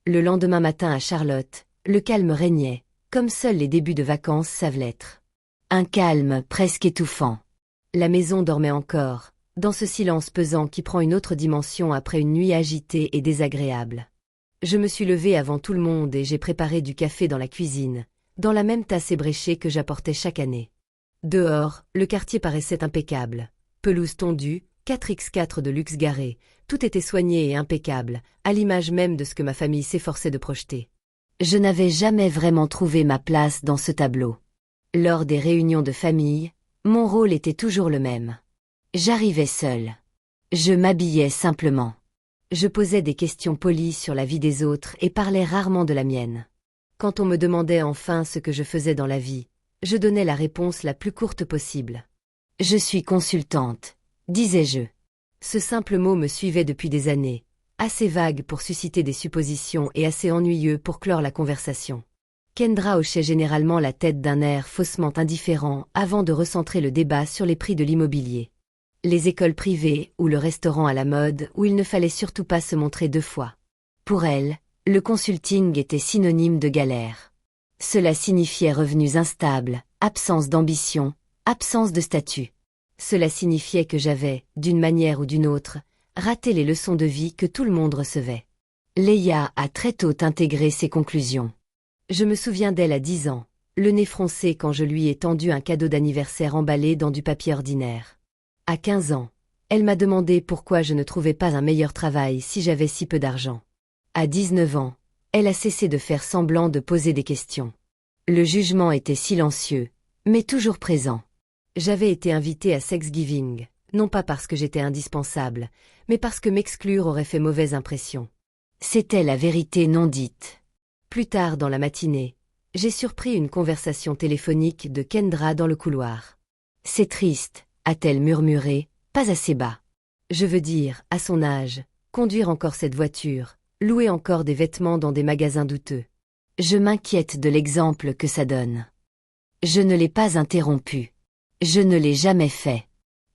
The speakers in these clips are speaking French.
Le lendemain matin à Charlotte, le calme régnait, comme seuls les débuts de vacances savent l'être. Un calme presque étouffant. La maison dormait encore, dans ce silence pesant qui prend une autre dimension après une nuit agitée et désagréable. Je me suis levée avant tout le monde et j'ai préparé du café dans la cuisine, dans la même tasse ébréchée que j'apportais chaque année. Dehors, le quartier paraissait impeccable. Pelouse tondue, 4x4 de luxe garé, tout était soigné et impeccable, à l'image même de ce que ma famille s'efforçait de projeter. Je n'avais jamais vraiment trouvé ma place dans ce tableau. Lors des réunions de famille, mon rôle était toujours le même. J'arrivais seule. Je m'habillais simplement. Je posais des questions polies sur la vie des autres et parlais rarement de la mienne. Quand on me demandait enfin ce que je faisais dans la vie, je donnais la réponse la plus courte possible. Je suis consultante, disais-je. Ce simple mot me suivait depuis des années, assez vague pour susciter des suppositions et assez ennuyeux pour clore la conversation. Kendra hochait généralement la tête d'un air faussement indifférent avant de recentrer le débat sur les prix de l'immobilier. Les écoles privées ou le restaurant à la mode où il ne fallait surtout pas se montrer deux fois. Pour elle, le consulting était synonyme de galère. Cela signifiait revenus instables, absence d'ambition, absence de statut. Cela signifiait que j'avais, d'une manière ou d'une autre, raté les leçons de vie que tout le monde recevait. Leia a très tôt intégré ces conclusions. Je me souviens d'elle à 10 ans, le nez froncé quand je lui ai tendu un cadeau d'anniversaire emballé dans du papier ordinaire. À 15 ans, elle m'a demandé pourquoi je ne trouvais pas un meilleur travail si j'avais si peu d'argent. À 19 ans, elle a cessé de faire semblant de poser des questions. Le jugement était silencieux, mais toujours présent. J'avais été invitée à Thanksgiving, non pas parce que j'étais indispensable, mais parce que m'exclure aurait fait mauvaise impression. C'était la vérité non dite. Plus tard dans la matinée, j'ai surpris une conversation téléphonique de Kendra dans le couloir. « C'est triste », a-t-elle murmuré, pas assez bas. Je veux dire, à son âge, conduire encore cette voiture, louer encore des vêtements dans des magasins douteux. Je m'inquiète de l'exemple que ça donne. Je ne l'ai pas interrompu. Je ne l'ai jamais fait.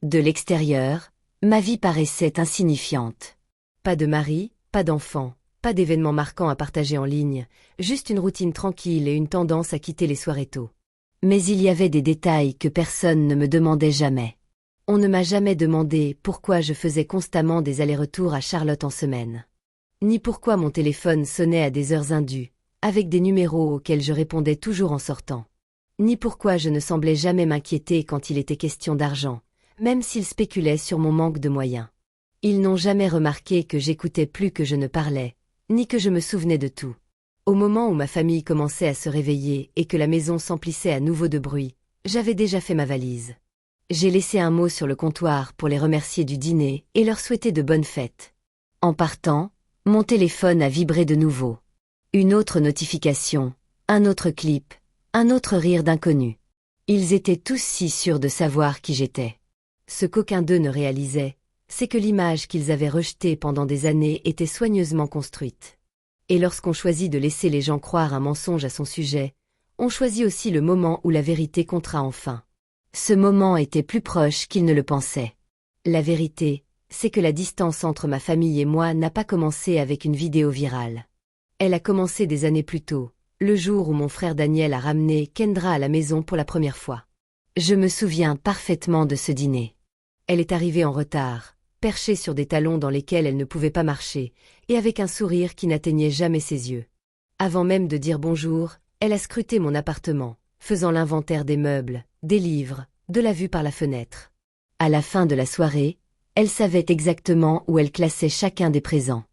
De l'extérieur, ma vie paraissait insignifiante. Pas de mari, pas d'enfant, pas d'événements marquants à partager en ligne, juste une routine tranquille et une tendance à quitter les soirées tôt. Mais il y avait des détails que personne ne me demandait jamais. On ne m'a jamais demandé pourquoi je faisais constamment des allers-retours à Charlotte en semaine. Ni pourquoi mon téléphone sonnait à des heures indues, avec des numéros auxquels je répondais toujours en sortant. Ni pourquoi je ne semblais jamais m'inquiéter quand il était question d'argent, même s'ils spéculaient sur mon manque de moyens. Ils n'ont jamais remarqué que j'écoutais plus que je ne parlais, ni que je me souvenais de tout. Au moment où ma famille commençait à se réveiller et que la maison s'emplissait à nouveau de bruit, j'avais déjà fait ma valise. J'ai laissé un mot sur le comptoir pour les remercier du dîner et leur souhaiter de bonnes fêtes. En partant, mon téléphone a vibré de nouveau. Une autre notification, un autre clip, un autre rire d'inconnu. Ils étaient tous si sûrs de savoir qui j'étais. Ce qu'aucun d'eux ne réalisait, c'est que l'image qu'ils avaient rejetée pendant des années était soigneusement construite. Et lorsqu'on choisit de laisser les gens croire un mensonge à son sujet, on choisit aussi le moment où la vérité comptera enfin. Ce moment était plus proche qu'ils ne le pensaient. La vérité, c'est que la distance entre ma famille et moi n'a pas commencé avec une vidéo virale. Elle a commencé des années plus tôt, le jour où mon frère Daniel a ramené Kendra à la maison pour la première fois. Je me souviens parfaitement de ce dîner. Elle est arrivée en retard, perchée sur des talons dans lesquels elle ne pouvait pas marcher, et avec un sourire qui n'atteignait jamais ses yeux. Avant même de dire bonjour, elle a scruté mon appartement, faisant l'inventaire des meubles, des livres, de la vue par la fenêtre. À la fin de la soirée, elle savait exactement où elle classait chacun des présents.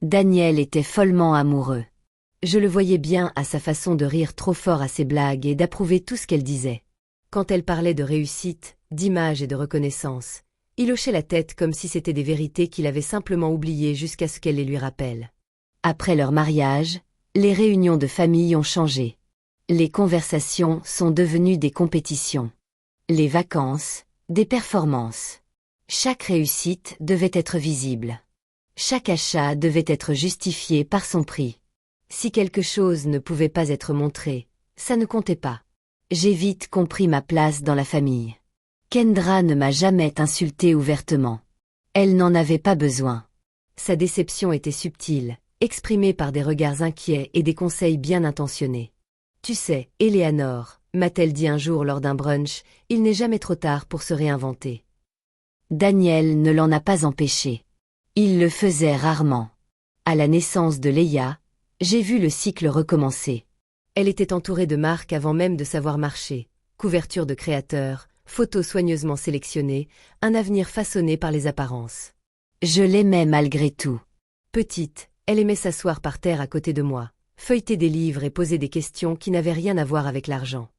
Daniel était follement amoureux. Je le voyais bien à sa façon de rire trop fort à ses blagues et d'approuver tout ce qu'elle disait. Quand elle parlait de réussite, d'image et de reconnaissance, il hochait la tête comme si c'était des vérités qu'il avait simplement oubliées jusqu'à ce qu'elle les lui rappelle. Après leur mariage, les réunions de famille ont changé. Les conversations sont devenues des compétitions. Les vacances, des performances. Chaque réussite devait être visible. Chaque achat devait être justifié par son prix. Si quelque chose ne pouvait pas être montré, ça ne comptait pas. J'ai vite compris ma place dans la famille. Kendra ne m'a jamais insultée ouvertement. Elle n'en avait pas besoin. Sa déception était subtile, exprimée par des regards inquiets et des conseils bien intentionnés. Tu sais, Éléanore, m'a-t-elle dit un jour lors d'un brunch, il n'est jamais trop tard pour se réinventer. Daniel ne l'en a pas empêché. Il le faisait rarement. À la naissance de Leia, j'ai vu le cycle recommencer. Elle était entourée de marques avant même de savoir marcher, couverture de créateurs, photos soigneusement sélectionnées, un avenir façonné par les apparences. Je l'aimais malgré tout. Petite, elle aimait s'asseoir par terre à côté de moi, feuilleter des livres et poser des questions qui n'avaient rien à voir avec l'argent.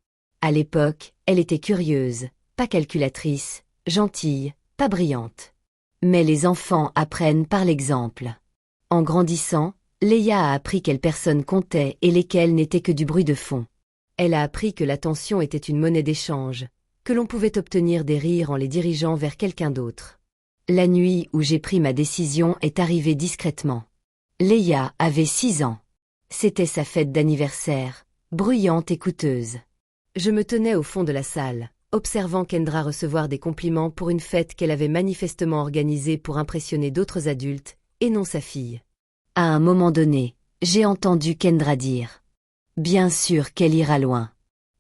À l'époque, elle était curieuse, pas calculatrice, gentille, pas brillante. Mais les enfants apprennent par l'exemple. En grandissant, Leia a appris quelles personnes comptaient et lesquelles n'étaient que du bruit de fond. Elle a appris que l'attention était une monnaie d'échange, que l'on pouvait obtenir des rires en les dirigeant vers quelqu'un d'autre. La nuit où j'ai pris ma décision est arrivée discrètement. Leia avait 6 ans. C'était sa fête d'anniversaire, bruyante et coûteuse. Je me tenais au fond de la salle, observant Kendra recevoir des compliments pour une fête qu'elle avait manifestement organisée pour impressionner d'autres adultes, et non sa fille. À un moment donné, j'ai entendu Kendra dire « Bien sûr qu'elle ira loin.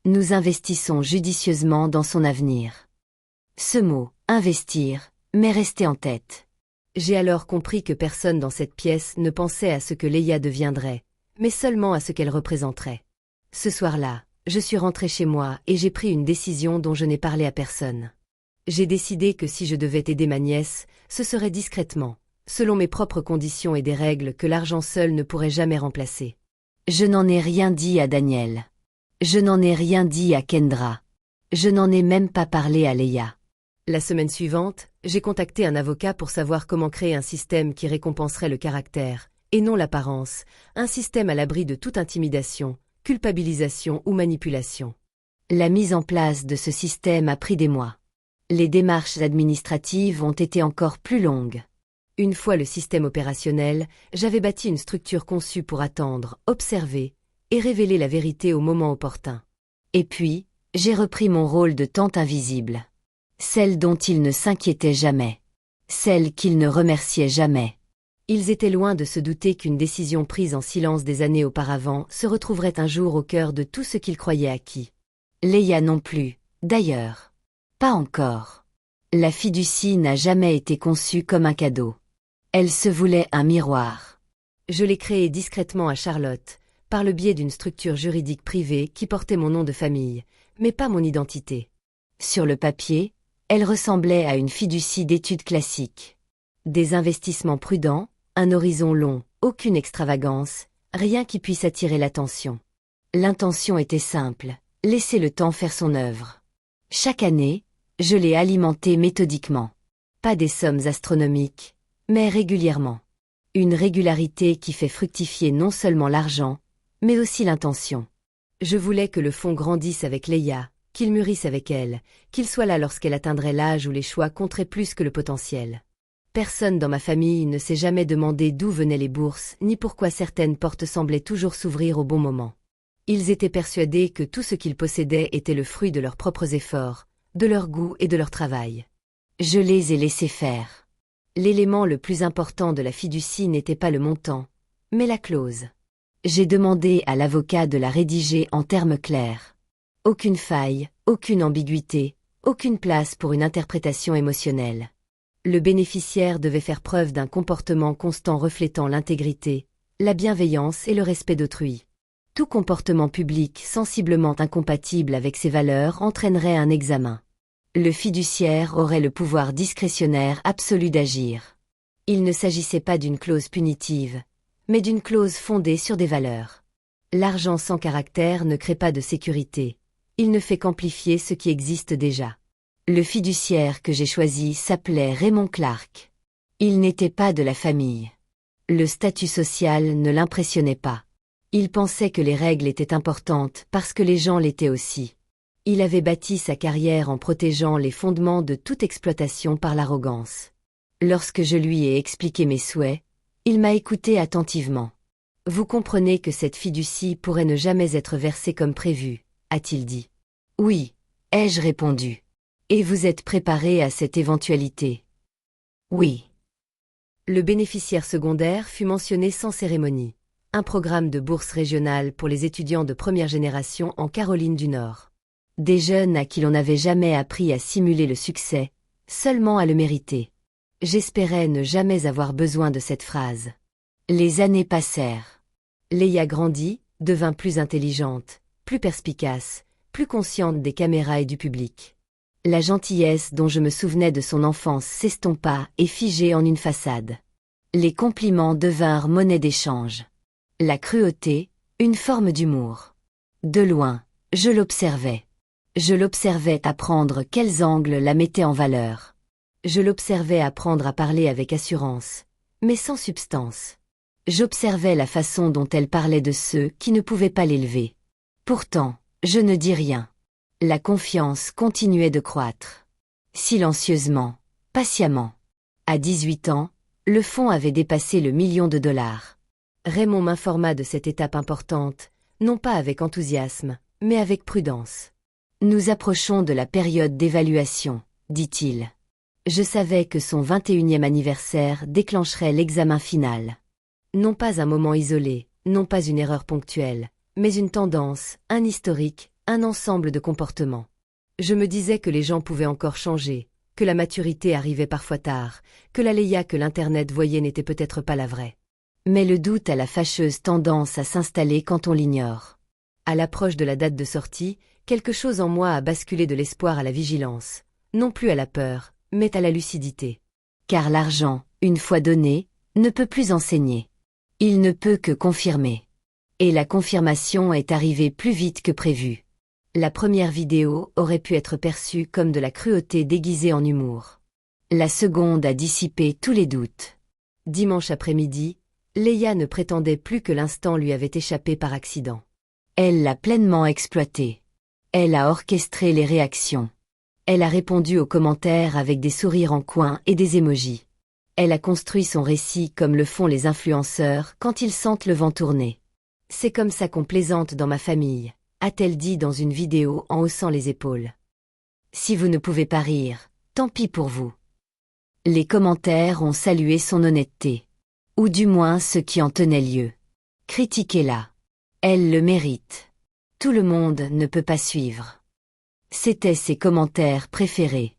Nous investissons judicieusement dans son avenir. » Ce mot, investir, m'est resté en tête. J'ai alors compris que personne dans cette pièce ne pensait à ce que Leia deviendrait, mais seulement à ce qu'elle représenterait. Ce soir-là, je suis rentrée chez moi et j'ai pris une décision dont je n'ai parlé à personne. J'ai décidé que si je devais aider ma nièce, ce serait discrètement, selon mes propres conditions et des règles que l'argent seul ne pourrait jamais remplacer. Je n'en ai rien dit à Daniel. Je n'en ai rien dit à Kendra. Je n'en ai même pas parlé à Leia. La semaine suivante, j'ai contacté un avocat pour savoir comment créer un système qui récompenserait le caractère, et non l'apparence, un système à l'abri de toute intimidation, culpabilisation ou manipulation. La mise en place de ce système a pris des mois. Les démarches administratives ont été encore plus longues. Une fois le système opérationnel, j'avais bâti une structure conçue pour attendre, observer et révéler la vérité au moment opportun. Et puis, j'ai repris mon rôle de tante invisible. Celle dont ils ne s'inquiétaient jamais. Celle qu'ils ne remerciaient jamais. Ils étaient loin de se douter qu'une décision prise en silence des années auparavant se retrouverait un jour au cœur de tout ce qu'ils croyaient acquis. Leia non plus, d'ailleurs. Pas encore. La fiducie n'a jamais été conçue comme un cadeau. Elle se voulait un miroir. Je l'ai créée discrètement à Charlotte, par le biais d'une structure juridique privée qui portait mon nom de famille, mais pas mon identité. Sur le papier, elle ressemblait à une fiducie d'études classiques. Des investissements prudents, un horizon long, aucune extravagance, rien qui puisse attirer l'attention. L'intention était simple, laisser le temps faire son œuvre. Chaque année, je l'ai alimentée méthodiquement. Pas des sommes astronomiques, mais régulièrement. Une régularité qui fait fructifier non seulement l'argent, mais aussi l'intention. Je voulais que le fonds grandisse avec Leia, qu'il mûrisse avec elle, qu'il soit là lorsqu'elle atteindrait l'âge où les choix compteraient plus que le potentiel. Personne dans ma famille ne s'est jamais demandé d'où venaient les bourses, ni pourquoi certaines portes semblaient toujours s'ouvrir au bon moment. Ils étaient persuadés que tout ce qu'ils possédaient était le fruit de leurs propres efforts, de leur goût et de leur travail. Je les ai laissés faire. L'élément le plus important de la fiducie n'était pas le montant, mais la clause. J'ai demandé à l'avocat de la rédiger en termes clairs. Aucune faille, aucune ambiguïté, aucune place pour une interprétation émotionnelle. Le bénéficiaire devait faire preuve d'un comportement constant reflétant l'intégrité, la bienveillance et le respect d'autrui. Tout comportement public sensiblement incompatible avec ses valeurs entraînerait un examen. Le fiduciaire aurait le pouvoir discrétionnaire absolu d'agir. Il ne s'agissait pas d'une clause punitive, mais d'une clause fondée sur des valeurs. L'argent sans caractère ne crée pas de sécurité. Il ne fait qu'amplifier ce qui existe déjà. Le fiduciaire que j'ai choisi s'appelait Raymond Clark. Il n'était pas de la famille. Le statut social ne l'impressionnait pas. Il pensait que les règles étaient importantes parce que les gens l'étaient aussi. Il avait bâti sa carrière en protégeant les fondements de toute exploitation par l'arrogance. Lorsque je lui ai expliqué mes souhaits, il m'a écouté attentivement. « Vous comprenez que cette fiducie pourrait ne jamais être versée comme prévu, » a-t-il dit. « Oui, ai-je répondu. Et vous êtes préparé à cette éventualité? » « Oui. » Le bénéficiaire secondaire fut mentionné sans cérémonie. Un programme de bourse régionale pour les étudiants de première génération en Caroline du Nord. Des jeunes à qui l'on n'avait jamais appris à simuler le succès, seulement à le mériter. J'espérais ne jamais avoir besoin de cette phrase. Les années passèrent. Leia grandit, devint plus intelligente, plus perspicace, plus consciente des caméras et du public. La gentillesse dont je me souvenais de son enfance s'estompa et figée en une façade. Les compliments devinrent monnaie d'échange. La cruauté, une forme d'humour. De loin, je l'observais. Je l'observais apprendre quels angles la mettaient en valeur. Je l'observais apprendre à parler avec assurance, mais sans substance. J'observais la façon dont elle parlait de ceux qui ne pouvaient pas l'élever. Pourtant, je ne dis rien. La confiance continuait de croître. Silencieusement, patiemment. À 18 ans, le fonds avait dépassé le $1 000 000. Raymond m'informa de cette étape importante, non pas avec enthousiasme, mais avec prudence. Nous approchons de la période d'évaluation, dit-il. Je savais que son 21e anniversaire déclencherait l'examen final. Non pas un moment isolé, non pas une erreur ponctuelle, mais une tendance, un historique, un ensemble de comportements. Je me disais que les gens pouvaient encore changer, que la maturité arrivait parfois tard, que la Leia que l'Internet voyait n'était peut-être pas la vraie. Mais le doute a la fâcheuse tendance à s'installer quand on l'ignore. À l'approche de la date de sortie, quelque chose en moi a basculé de l'espoir à la vigilance, non plus à la peur, mais à la lucidité. Car l'argent, une fois donné, ne peut plus enseigner. Il ne peut que confirmer. Et la confirmation est arrivée plus vite que prévu. La première vidéo aurait pu être perçue comme de la cruauté déguisée en humour. La seconde a dissipé tous les doutes. Dimanche après-midi, Leia ne prétendait plus que l'instant lui avait échappé par accident. Elle l'a pleinement exploité. Elle a orchestré les réactions. Elle a répondu aux commentaires avec des sourires en coin et des émojis. Elle a construit son récit comme le font les influenceurs quand ils sentent le vent tourner. C'est comme ça qu'on plaisante dans ma famille, a-t-elle dit dans une vidéo en haussant les épaules. Si vous ne pouvez pas rire, tant pis pour vous. Les commentaires ont salué son honnêteté. Ou du moins ceux qui en tenaient lieu. Critiquez-la. Elle le mérite. Tout le monde ne peut pas suivre. C'étaient ses commentaires préférés.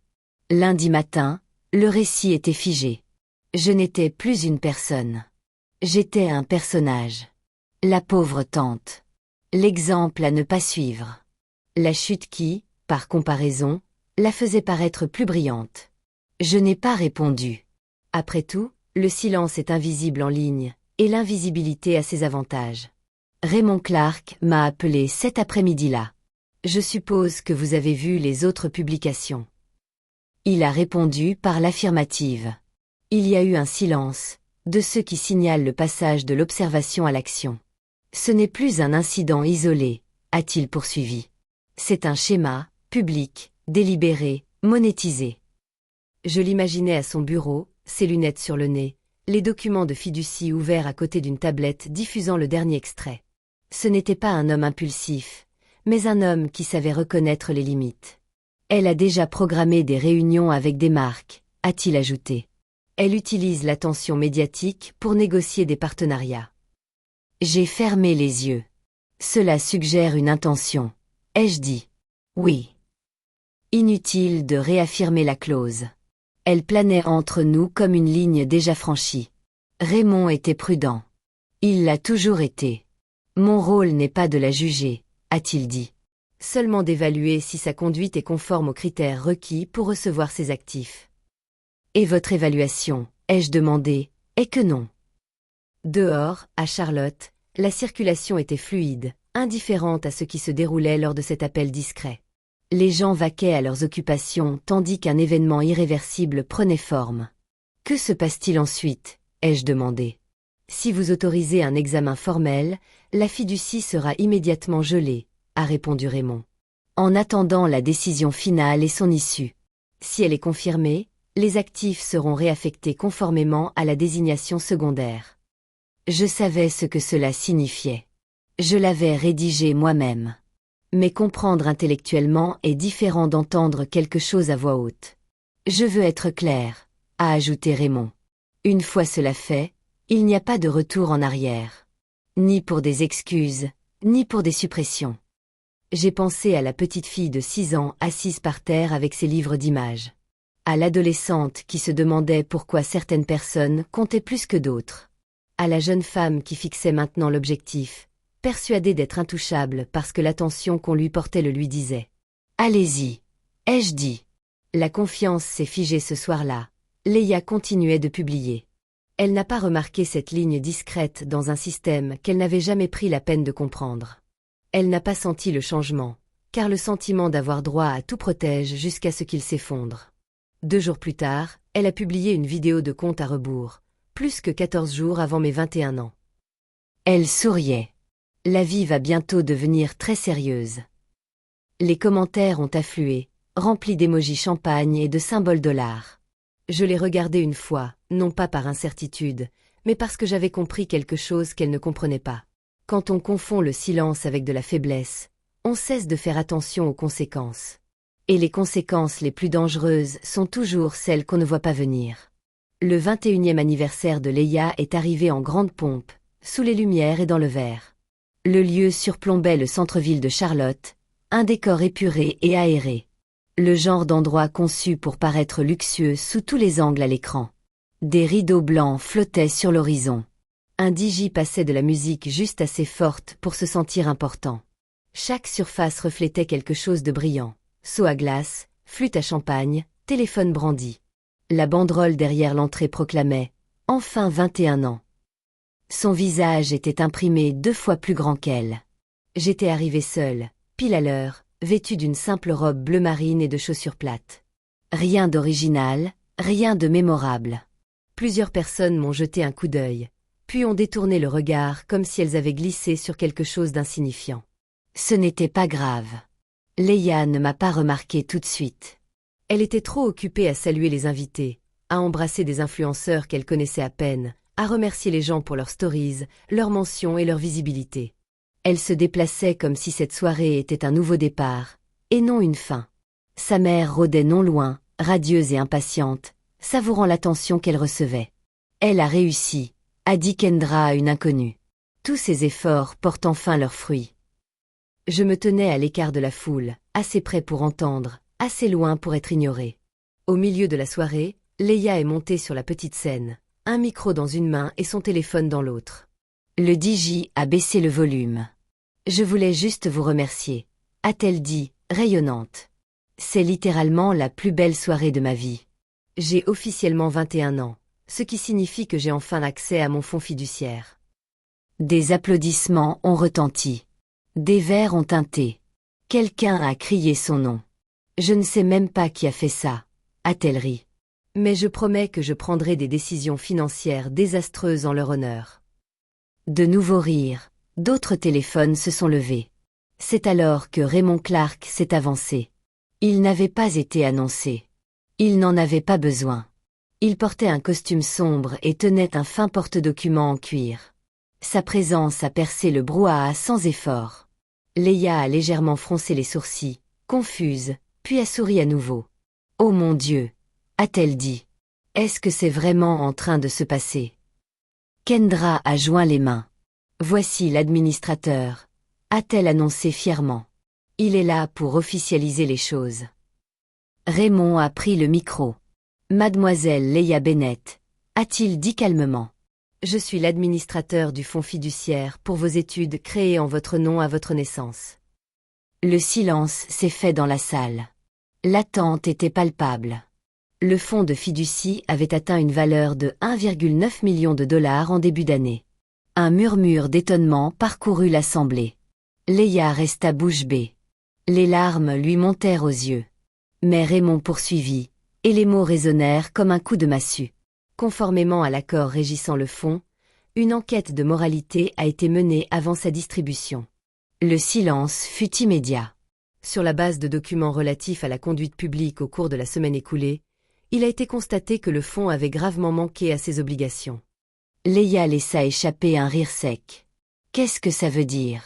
Lundi matin, le récit était figé. Je n'étais plus une personne. J'étais un personnage. La pauvre tante. L'exemple à ne pas suivre. La chute qui, par comparaison, la faisait paraître plus brillante. Je n'ai pas répondu. Après tout, le silence est invisible en ligne, et l'invisibilité a ses avantages. Raymond Clark m'a appelé cet après-midi-là. Je suppose que vous avez vu les autres publications. Il a répondu par l'affirmative. Il y a eu un silence, de ceux qui signalent le passage de l'observation à l'action. Ce n'est plus un incident isolé, a-t-il poursuivi. C'est un schéma, public, délibéré, monétisé. Je l'imaginais à son bureau, ses lunettes sur le nez, les documents de fiducie ouverts à côté d'une tablette diffusant le dernier extrait. Ce n'était pas un homme impulsif, mais un homme qui savait reconnaître les limites. Elle a déjà programmé des réunions avec des marques, a-t-il ajouté. Elle utilise l'attention médiatique pour négocier des partenariats. J'ai fermé les yeux. Cela suggère une intention. Ai-je dit? Oui. Inutile de réaffirmer la clause. Elle planait entre nous comme une ligne déjà franchie. Raymond était prudent. Il l'a toujours été. Mon rôle n'est pas de la juger, a-t-il dit. Seulement d'évaluer si sa conduite est conforme aux critères requis pour recevoir ses actifs. Et votre évaluation, ai-je demandé, est que non. Dehors, à Charlotte, la circulation était fluide, indifférente à ce qui se déroulait lors de cet appel discret. Les gens vaquaient à leurs occupations tandis qu'un événement irréversible prenait forme. Que se passe-t-il ensuite, ai-je demandé. Si vous autorisez un examen formel, la fiducie sera immédiatement gelée, a répondu Raymond. En attendant la décision finale et son issue. Si elle est confirmée, les actifs seront réaffectés conformément à la désignation secondaire. Je savais ce que cela signifiait. Je l'avais rédigé moi-même. Mais comprendre intellectuellement est différent d'entendre quelque chose à voix haute. Je veux être clair, a ajouté Raymond. Une fois cela fait, il n'y a pas de retour en arrière. Ni pour des excuses, ni pour des suppressions. J'ai pensé à la petite fille de 6 ans assise par terre avec ses livres d'images. À l'adolescente qui se demandait pourquoi certaines personnes comptaient plus que d'autres. À la jeune femme qui fixait maintenant l'objectif, persuadée d'être intouchable parce que l'attention qu'on lui portait le lui disait. Allez-y, ai-je dit. La confiance s'est figée ce soir-là. Leia continuait de publier. Elle n'a pas remarqué cette ligne discrète dans un système qu'elle n'avait jamais pris la peine de comprendre. Elle n'a pas senti le changement, car le sentiment d'avoir droit à tout protège jusqu'à ce qu'il s'effondre. 2 jours plus tard, elle a publié une vidéo de compte à rebours, plus que 14 jours avant mes 21 ans. Elle souriait. La vie va bientôt devenir très sérieuse. Les commentaires ont afflué, remplis d'émojis champagne et de symboles dollars. Je l'ai regardé une fois, non pas par incertitude, mais parce que j'avais compris quelque chose qu'elle ne comprenait pas. Quand on confond le silence avec de la faiblesse, on cesse de faire attention aux conséquences. Et les conséquences les plus dangereuses sont toujours celles qu'on ne voit pas venir. Le 21e anniversaire de Leia est arrivé en grande pompe, sous les lumières et dans le verre. Le lieu surplombait le centre-ville de Charlotte, un décor épuré et aéré. Le genre d'endroit conçu pour paraître luxueux sous tous les angles à l'écran. Des rideaux blancs flottaient sur l'horizon. Un DJ passait de la musique juste assez forte pour se sentir important. Chaque surface reflétait quelque chose de brillant. Seau à glace, flûte à champagne, téléphone brandi. La banderole derrière l'entrée proclamait « Enfin 21 ans ». Son visage était imprimé 2 fois plus grand qu'elle. J'étais arrivée seule, pile à l'heure, vêtue d'une simple robe bleu marine et de chaussures plates. Rien d'original, rien de mémorable. Plusieurs personnes m'ont jeté un coup d'œil, puis ont détourné le regard comme si elles avaient glissé sur quelque chose d'insignifiant. Ce n'était pas grave. Leia ne m'a pas remarqué tout de suite. Elle était trop occupée à saluer les invités, à embrasser des influenceurs qu'elle connaissait à peine, à remercier les gens pour leurs stories, leurs mentions et leur visibilité. Elle se déplaçait comme si cette soirée était un nouveau départ, et non une fin. Sa mère rôdait non loin, radieuse et impatiente, savourant l'attention qu'elle recevait. Elle a réussi, a dit Kendra à une inconnue. Tous ses efforts portent enfin leurs fruits. Je me tenais à l'écart de la foule, assez près pour entendre, assez loin pour être ignoré. Au milieu de la soirée, Leia est montée sur la petite scène, un micro dans une main et son téléphone dans l'autre. Le DJ a baissé le volume. « Je voulais juste vous remercier », a-t-elle dit, rayonnante. C'est littéralement la plus belle soirée de ma vie. J'ai officiellement 21 ans, ce qui signifie que j'ai enfin accès à mon fonds fiduciaire. Des applaudissements ont retenti. Des verres ont tinté. Quelqu'un a crié son nom. Je ne sais même pas qui a fait ça, a-t-elle ri. Mais je promets que je prendrai des décisions financières désastreuses en leur honneur. De nouveaux rires, d'autres téléphones se sont levés. C'est alors que Raymond Clark s'est avancé. Il n'avait pas été annoncé. Il n'en avait pas besoin. Il portait un costume sombre et tenait un fin porte-document en cuir. Sa présence a percé le brouhaha sans effort. Leia a légèrement froncé les sourcils, confuse, puis a souri à nouveau. « Oh mon Dieu !» a-t-elle dit. « Est-ce que c'est vraiment en train de se passer ?» Kendra a joint les mains. « Voici l'administrateur », a-t-elle annoncé fièrement. « Il est là pour officialiser les choses. » Raymond a pris le micro. « Mademoiselle Leia Bennett », a-t-il dit calmement. « Je suis l'administrateur du fonds fiduciaire pour vos études créées en votre nom à votre naissance. » Le silence s'est fait dans la salle. L'attente était palpable. Le fonds de fiducie avait atteint une valeur de 1,9 million de dollars en début d'année. Un murmure d'étonnement parcourut l'assemblée. Leia resta bouche bée. Les larmes lui montèrent aux yeux. Mais Raymond poursuivit, et les mots résonnèrent comme un coup de massue. Conformément à l'accord régissant le fonds, une enquête de moralité a été menée avant sa distribution. Le silence fut immédiat. Sur la base de documents relatifs à la conduite publique au cours de la semaine écoulée, il a été constaté que le fonds avait gravement manqué à ses obligations. Leia laissa échapper un rire sec. « Qu'est-ce que ça veut dire ?»«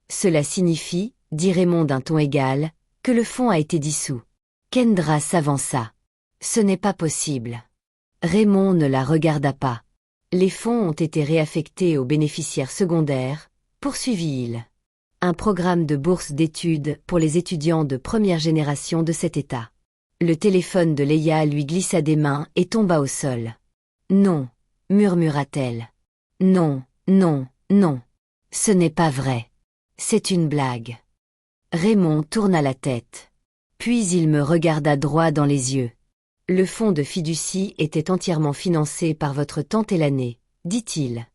Cela signifie, dit Raymond d'un ton égal, que le fonds a été dissous. » Kendra s'avança. « Ce n'est pas possible. » Raymond ne la regarda pas. Les fonds ont été réaffectés aux bénéficiaires secondaires, poursuivit-il. Un programme de bourse d'études pour les étudiants de première génération de cet État. Le téléphone de Leia lui glissa des mains et tomba au sol. Non, murmura-t-elle. Non, non, non. Ce n'est pas vrai. C'est une blague. Raymond tourna la tête. Puis il me regarda droit dans les yeux. Le fonds de fiducie était entièrement financé par votre tante Élanée, dit-il.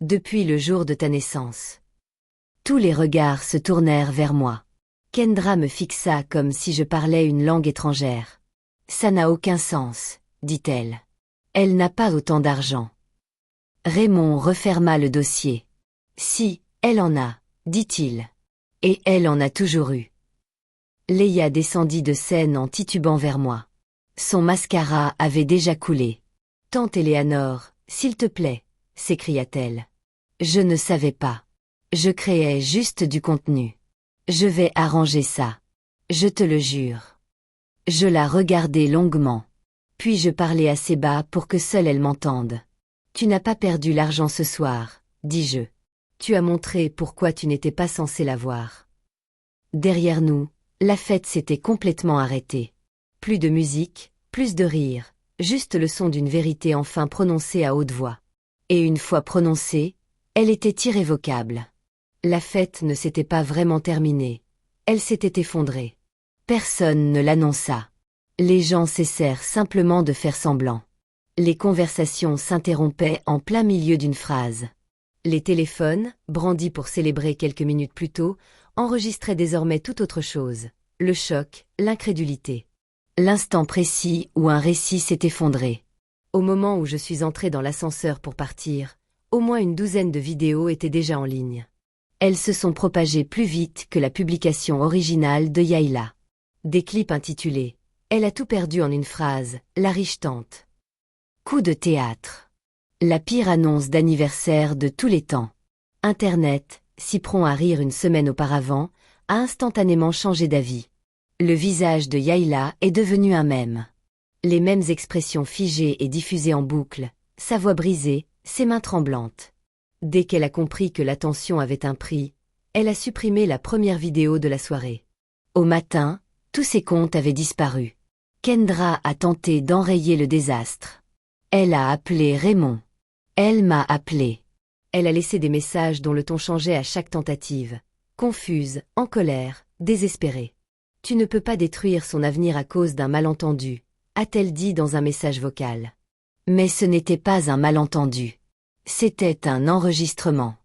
Depuis le jour de ta naissance. Tous les regards se tournèrent vers moi. Kendra me fixa comme si je parlais une langue étrangère. Ça n'a aucun sens, dit-elle. Elle n'a pas autant d'argent. Raymond referma le dossier. Si, elle en a, dit-il. Et elle en a toujours eu. Leia descendit de scène en titubant vers moi. Son mascara avait déjà coulé. Tante Éléanore, s'il te plaît, s'écria-t-elle. Je ne savais pas. Je créais juste du contenu. Je vais arranger ça. Je te le jure. Je la regardai longuement. Puis je parlai assez bas pour que seule elle m'entende. Tu n'as pas perdu l'argent ce soir, dis-je. Tu as montré pourquoi tu n'étais pas censé l'avoir. Derrière nous, la fête s'était complètement arrêtée. Plus de musique, plus de rire, juste le son d'une vérité enfin prononcée à haute voix. Et une fois prononcée, elle était irrévocable. La fête ne s'était pas vraiment terminée. Elle s'était effondrée. Personne ne l'annonça. Les gens cessèrent simplement de faire semblant. Les conversations s'interrompaient en plein milieu d'une phrase. Les téléphones, brandis pour célébrer quelques minutes plus tôt, enregistraient désormais tout autre chose. Le choc, l'incrédulité. L'instant précis où un récit s'est effondré. Au moment où je suis entré dans l'ascenseur pour partir, au moins une douzaine de vidéos étaient déjà en ligne. Elles se sont propagées plus vite que la publication originale de Yaila. Des clips intitulés « Elle a tout perdu en une phrase, la riche tante ». Coup de théâtre. La pire annonce d'anniversaire de tous les temps. Internet, si prompt à rire une semaine auparavant, a instantanément changé d'avis. Le visage de Yaila est devenu un mème. Les mêmes expressions figées et diffusées en boucle, sa voix brisée, ses mains tremblantes. Dès qu'elle a compris que l'attention avait un prix, elle a supprimé la première vidéo de la soirée. Au matin, tous ses comptes avaient disparu. Kendra a tenté d'enrayer le désastre. Elle a appelé Raymond. Elle m'a appelé. Elle a laissé des messages dont le ton changeait à chaque tentative. Confuse, en colère, désespérée. Tu ne peux pas détruire son avenir à cause d'un malentendu, a-t-elle dit dans un message vocal. Mais ce n'était pas un malentendu. C'était un enregistrement.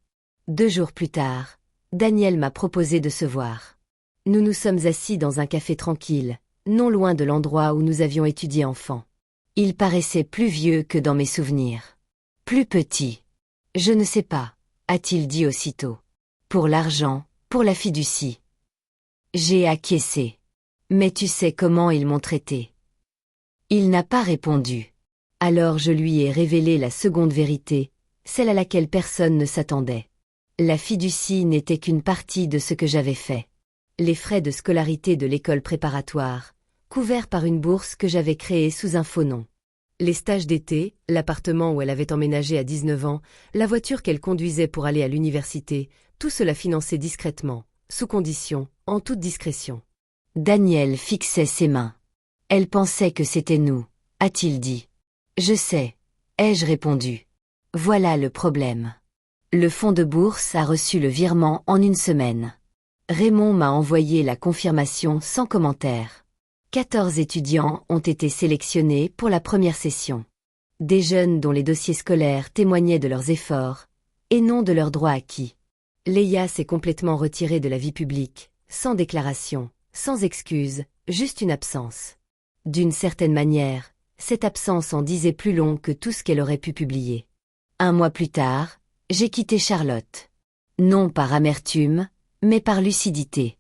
2 jours plus tard, Daniel m'a proposé de se voir. Nous nous sommes assis dans un café tranquille, non loin de l'endroit où nous avions étudié enfant. Il paraissait plus vieux que dans mes souvenirs. Plus petit. Je ne sais pas, a-t-il dit aussitôt. Pour l'argent, pour la fiducie. J'ai acquiescé. Mais tu sais comment ils m'ont traité. Il n'a pas répondu. Alors je lui ai révélé la seconde vérité, celle à laquelle personne ne s'attendait. La fiducie n'était qu'une partie de ce que j'avais fait. Les frais de scolarité de l'école préparatoire, couverts par une bourse que j'avais créée sous un faux nom. Les stages d'été, l'appartement où elle avait emménagé à 19 ans, la voiture qu'elle conduisait pour aller à l'université, tout cela financé discrètement, sous condition, en toute discrétion. Daniel fixait ses mains. Elle pensait que c'était nous, a-t-il dit. Je sais, ai-je répondu. Voilà le problème. Le fonds de bourse a reçu le virement en une semaine. Raymond m'a envoyé la confirmation sans commentaire. 14 étudiants ont été sélectionnés pour la première session. Des jeunes dont les dossiers scolaires témoignaient de leurs efforts, et non de leurs droits acquis. Leia s'est complètement retirée de la vie publique, sans déclaration, sans excuse, juste une absence. D'une certaine manière, cette absence en disait plus long que tout ce qu'elle aurait pu publier. 1 mois plus tard, j'ai quitté Charlotte. Non par amertume, mais par lucidité.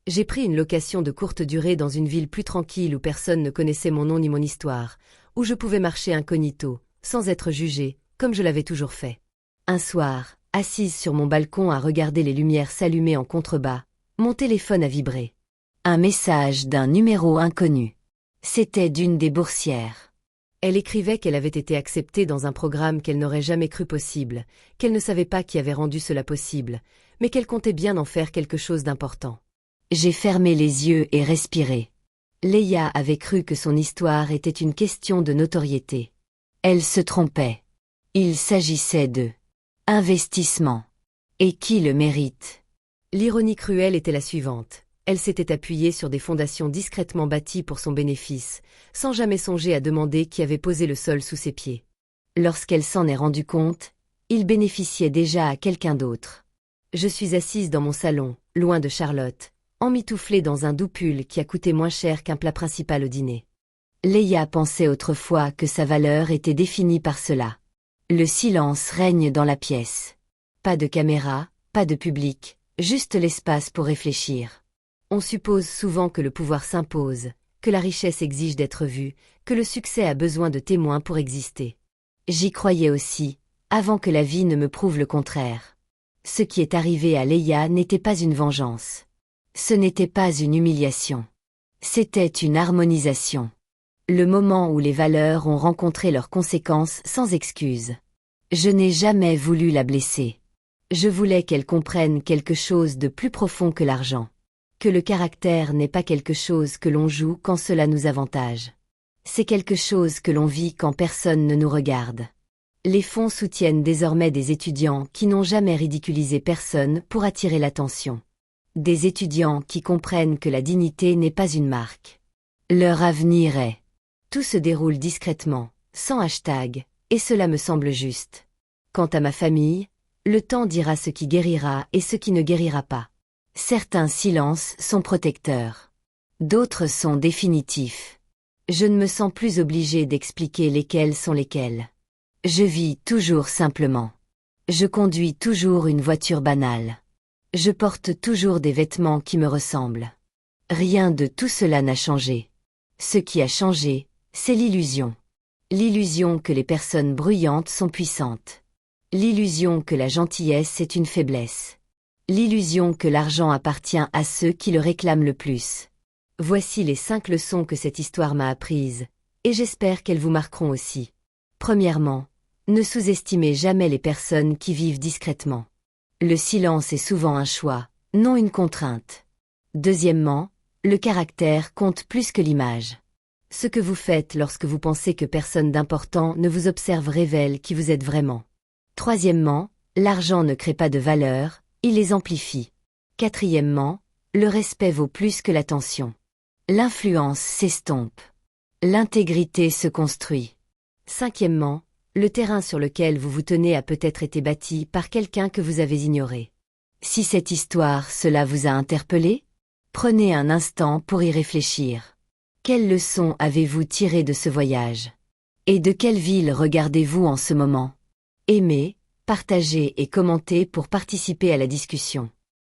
J'ai pris une location de courte durée dans une ville plus tranquille où personne ne connaissait mon nom ni mon histoire, où je pouvais marcher incognito, sans être jugée, comme je l'avais toujours fait. Un soir, assise sur mon balcon à regarder les lumières s'allumer en contrebas, mon téléphone a vibré. Un message d'un numéro inconnu. C'était d'une des boursières. Elle écrivait qu'elle avait été acceptée dans un programme qu'elle n'aurait jamais cru possible, qu'elle ne savait pas qui avait rendu cela possible, mais qu'elle comptait bien en faire quelque chose d'important. J'ai fermé les yeux et respiré. Leia avait cru que son histoire était une question de notoriété. Elle se trompait. Il s'agissait de investissement. Et qui le mérite? L'ironie cruelle était la suivante. Elle s'était appuyée sur des fondations discrètement bâties pour son bénéfice, sans jamais songer à demander qui avait posé le sol sous ses pieds. Lorsqu'elle s'en est rendue compte, il bénéficiait déjà à quelqu'un d'autre. Je suis assise dans mon salon, loin de Charlotte, emmitouflée dans un doux pull qui a coûté moins cher qu'un plat principal au dîner. Leia pensait autrefois que sa valeur était définie par cela. Le silence règne dans la pièce. Pas de caméra, pas de public, juste l'espace pour réfléchir. On suppose souvent que le pouvoir s'impose, que la richesse exige d'être vue, que le succès a besoin de témoins pour exister. J'y croyais aussi, avant que la vie ne me prouve le contraire. Ce qui est arrivé à Leia n'était pas une vengeance. Ce n'était pas une humiliation. C'était une harmonisation. Le moment où les valeurs ont rencontré leurs conséquences sans excuse. Je n'ai jamais voulu la blesser. Je voulais qu'elle comprenne quelque chose de plus profond que l'argent. Que le caractère n'est pas quelque chose que l'on joue quand cela nous avantage. C'est quelque chose que l'on vit quand personne ne nous regarde. Les fonds soutiennent désormais des étudiants qui n'ont jamais ridiculisé personne pour attirer l'attention. Des étudiants qui comprennent que la dignité n'est pas une marque. Leur avenir est. Tout se déroule discrètement, sans hashtag, et cela me semble juste. Quant à ma famille, le temps dira ce qui guérira et ce qui ne guérira pas. Certains silences sont protecteurs. D'autres sont définitifs. Je ne me sens plus obligée d'expliquer lesquels sont lesquels. Je vis toujours simplement. Je conduis toujours une voiture banale. Je porte toujours des vêtements qui me ressemblent. Rien de tout cela n'a changé. Ce qui a changé, c'est l'illusion. L'illusion que les personnes bruyantes sont puissantes. L'illusion que la gentillesse est une faiblesse. L'illusion que l'argent appartient à ceux qui le réclament le plus. Voici les 5 leçons que cette histoire m'a apprises, et j'espère qu'elles vous marqueront aussi. Premièrement, ne sous-estimez jamais les personnes qui vivent discrètement. Le silence est souvent un choix, non une contrainte. Deuxièmement, le caractère compte plus que l'image. Ce que vous faites lorsque vous pensez que personne d'important ne vous observe révèle qui vous êtes vraiment. Troisièmement, l'argent ne crée pas de valeur, il les amplifie. Quatrièmement, le respect vaut plus que l'attention. L'influence s'estompe. L'intégrité se construit. Cinquièmement, le terrain sur lequel vous vous tenez a peut-être été bâti par quelqu'un que vous avez ignoré. Si cette histoire, cela vous a interpellé, prenez un instant pour y réfléchir. Quelles leçons avez-vous tirées de ce voyage? Et de quelle ville regardez-vous en ce moment? Aimez, partagez et commentez pour participer à la discussion.